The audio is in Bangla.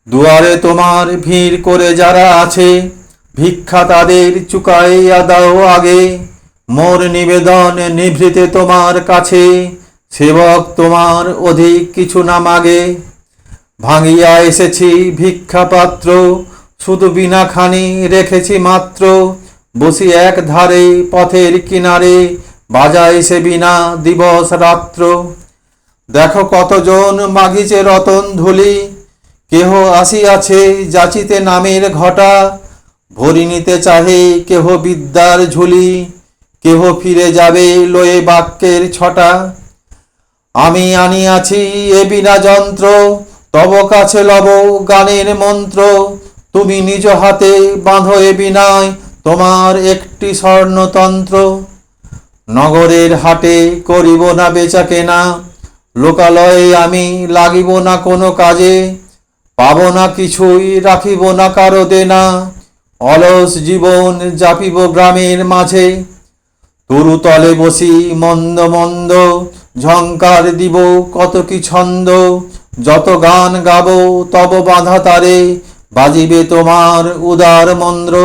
দুয়ারে তোমার ভিড় করে যারা আছে, ভিক্ষা তাদের চুকাইয়া দাও আগে। মোর নিবেদন নিভৃতে তোমার কাছে, সেবক তোমার অধিক কিছু না মাগে। ভাঙিয়া এসেছি ভিক্ষা পাত্র, শুধু বিনা খানি রেখেছি মাত্র। বসি এক ধারে পথের কিনারে, বাজায় সে বিনা দিবস রাত্র। দেখো কতজন মাগিছে রতন ধুলি, কেহ আসিয়াছে যাচিতে নামের ঘটা। ভরি নিতে চাহে কেহ বিদ্যার ঝুলি, কেহ ফিরে যাবে লয়ে বাক্যের ছটা। আমি আনিয়াছি এ বিনা যন্ত্র, তব কাছে লব গানের মন্ত্র। তুমি নিজ হাতে বাঁধো এ বিনায়, তোমার একটি স্বর্ণতন্ত্র। নগরের হাটে করিব না বেচা কেনা, লোকালয়ে আমি লাগিব না কোনো কাজে। পাব না কিছুই, রাখিব না কারো দেনা, অলস জীবন যাপিব গ্রামের মাঝে। তরুতলে বসি মন্দ মন্দ, ঝংকার দিব কত কি ছন্দ। যত গান গাবো তব বাঁধা তারে, বাজিবে তোমার উদার মন্দ্র।